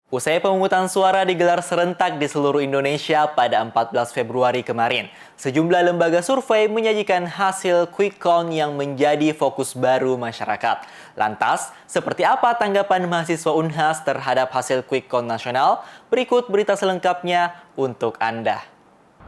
Usai pemungutan suara digelar serentak di seluruh Indonesia pada 14 Februari kemarin, sejumlah lembaga survei menyajikan hasil quick count yang menjadi fokus baru masyarakat. Lantas, seperti apa tanggapan mahasiswa Unhas terhadap hasil quick count nasional? Berikut berita selengkapnya untuk Anda.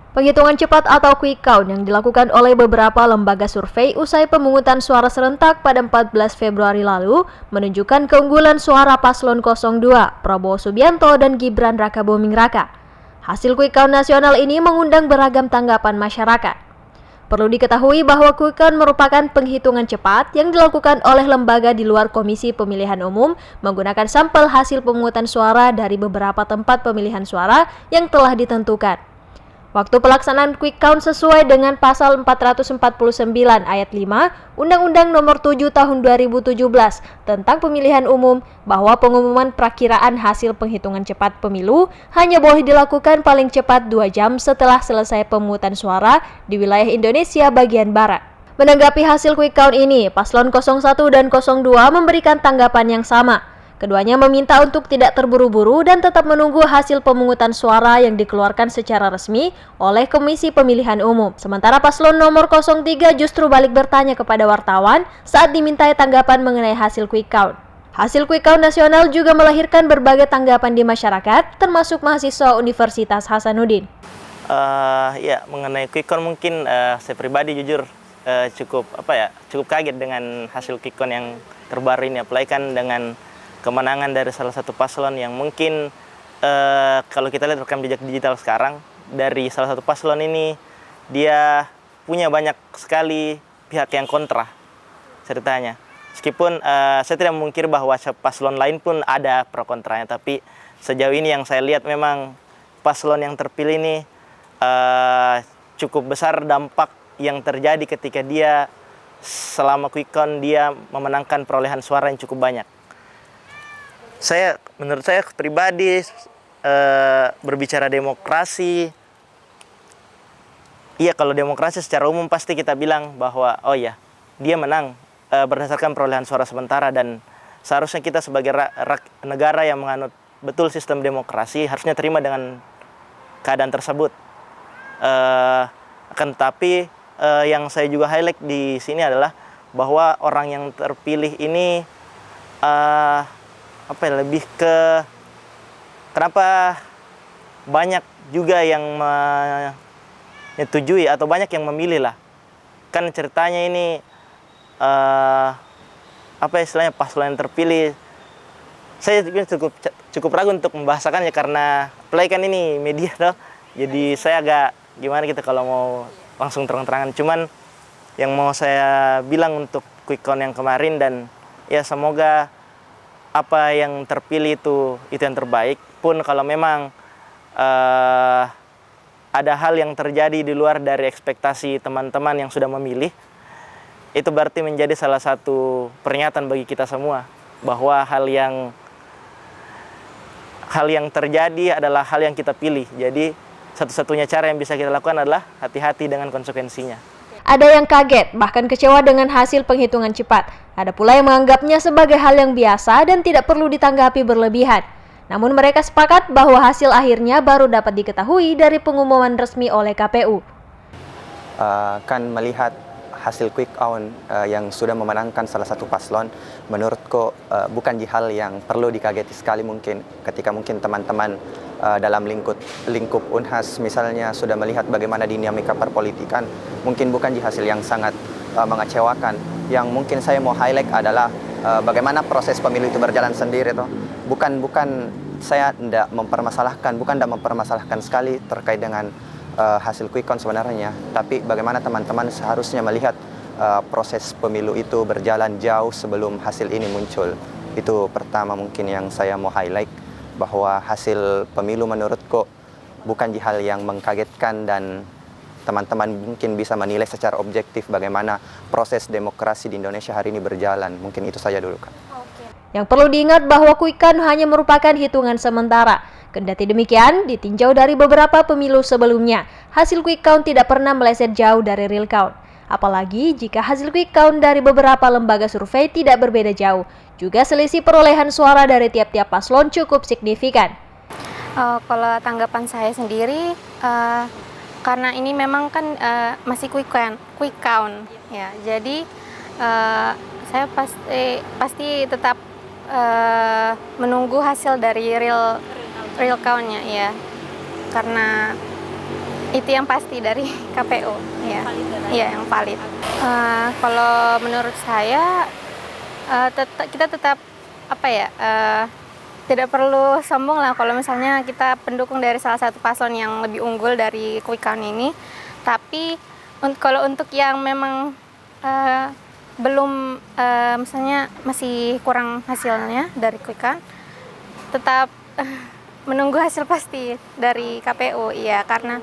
Penghitungan cepat atau quick count yang dilakukan oleh beberapa lembaga survei usai pemungutan suara serentak pada 14 Februari lalu menunjukkan keunggulan suara paslon 02, Prabowo Subianto dan Gibran Rakabuming Raka. Hasil quick count nasional ini mengundang beragam tanggapan masyarakat. Perlu diketahui bahwa quick count merupakan penghitungan cepat yang dilakukan oleh lembaga di luar Komisi Pemilihan Umum menggunakan sampel hasil pemungutan suara dari beberapa tempat pemilihan suara yang telah ditentukan. Waktu pelaksanaan quick count sesuai dengan pasal 449 ayat 5 Undang-Undang Nomor 7 Tahun 2017 tentang Pemilihan Umum bahwa pengumuman prakiraan hasil penghitungan cepat pemilu hanya boleh dilakukan paling cepat 2 jam setelah selesai pemungutan suara di wilayah Indonesia bagian barat. Menanggapi hasil quick count ini, paslon 01 dan 02 memberikan tanggapan yang sama. Keduanya meminta untuk tidak terburu-buru dan tetap menunggu hasil pemungutan suara yang dikeluarkan secara resmi oleh Komisi Pemilihan Umum. Sementara paslon nomor 03 justru balik bertanya kepada wartawan saat dimintai tanggapan mengenai hasil quick count. Hasil quick count nasional juga melahirkan berbagai tanggapan di masyarakat, termasuk mahasiswa Universitas Hasanuddin. Mengenai quick count mungkin saya pribadi jujur cukup kaget dengan hasil quick count yang terbaru ini, apalagi kan dengan kemenangan dari salah satu paslon yang mungkin kalau kita lihat rekam jejak digital sekarang dari salah satu paslon ini, dia punya banyak sekali pihak yang kontra ceritanya. Meskipun saya tidak memungkiri bahwa paslon lain pun ada pro kontranya, tapi sejauh ini yang saya lihat memang paslon yang terpilih ini cukup besar dampak yang terjadi ketika dia selama quick count dia memenangkan perolehan suara yang cukup banyak. Menurut saya pribadi berbicara demokrasi, kalau demokrasi secara umum pasti kita bilang bahwa dia menang berdasarkan perolehan suara sementara, dan seharusnya kita sebagai negara yang menganut betul sistem demokrasi harusnya terima dengan keadaan tersebut. Akan tetapi yang saya juga highlight di sini adalah bahwa orang yang terpilih ini lebih ke kenapa banyak juga yang menyetujui atau banyak yang memilih lah. Kan ceritanya ini paslon yang terpilih. Saya cukup ragu untuk membahasakannya karena play kan ini media toh. Jadi saya agak gimana gitu kalau mau langsung terang-terangan. Cuman yang mau saya bilang untuk quick count yang kemarin, dan semoga apa yang terpilih itu yang terbaik. Pun kalau memang ada hal yang terjadi di luar dari ekspektasi teman-teman yang sudah memilih, itu berarti menjadi salah satu peringatan bagi kita semua bahwa hal yang terjadi adalah hal yang kita pilih. Jadi satu-satunya cara yang bisa kita lakukan adalah hati-hati dengan konsekuensinya. Ada yang kaget, bahkan kecewa dengan hasil penghitungan cepat. Ada pula yang menganggapnya sebagai hal yang biasa dan tidak perlu ditanggapi berlebihan. Namun mereka sepakat bahwa hasil akhirnya baru dapat diketahui dari pengumuman resmi oleh KPU. Kan melihat hasil quick count yang sudah memenangkan salah satu paslon, menurutku bukan hal yang perlu dikageti sekali mungkin ketika mungkin teman-teman dalam lingkup Unhas misalnya sudah melihat bagaimana dinamika perpolitikan, mungkin bukan hasil yang sangat mengecewakan. Yang mungkin saya mau highlight adalah bagaimana proses pemilu itu berjalan sendiri toh. Bukan saya tidak mempermasalahkan sekali terkait dengan hasil quick count sebenarnya, tapi bagaimana teman-teman seharusnya melihat proses pemilu itu berjalan jauh sebelum hasil ini muncul. Itu pertama mungkin yang saya mau highlight, bahwa hasil pemilu menurutku bukan hal yang mengkagetkan, dan teman-teman mungkin bisa menilai secara objektif bagaimana proses demokrasi di Indonesia hari ini berjalan. Mungkin itu saja dulu, Kak. Yang perlu diingat bahwa quick count hanya merupakan hitungan sementara. Kendati demikian, ditinjau dari beberapa pemilu sebelumnya, hasil quick count tidak pernah meleset jauh dari real count. Apalagi jika hasil quick count dari beberapa lembaga survei tidak berbeda jauh. Juga selisih perolehan suara dari tiap-tiap paslon cukup signifikan. Kalau tanggapan saya sendiri, karena ini memang kan masih quick count ya, jadi saya pasti tetap menunggu hasil dari real count-nya ya, karena itu yang pasti dari KPU ya, yang valid. Kalau menurut saya kita tetap tidak perlu sombong lah kalau misalnya kita pendukung dari salah satu paslon yang lebih unggul dari quick count ini. Tapi kalau untuk yang memang belum misalnya masih kurang hasilnya dari quick count, tetap menunggu hasil pasti dari KPU ya, karena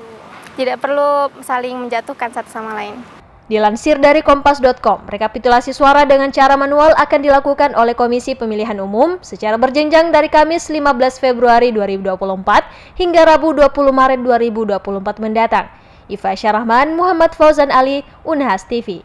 tidak perlu saling menjatuhkan satu sama lain. Dilansir dari kompas.com, rekapitulasi suara dengan cara manual akan dilakukan oleh Komisi Pemilihan Umum secara berjenjang dari Kamis 15 Februari 2024 hingga Rabu 20 Maret 2024 mendatang. Iva Syarahman, Muhammad Fauzan Ali, Unhas TV.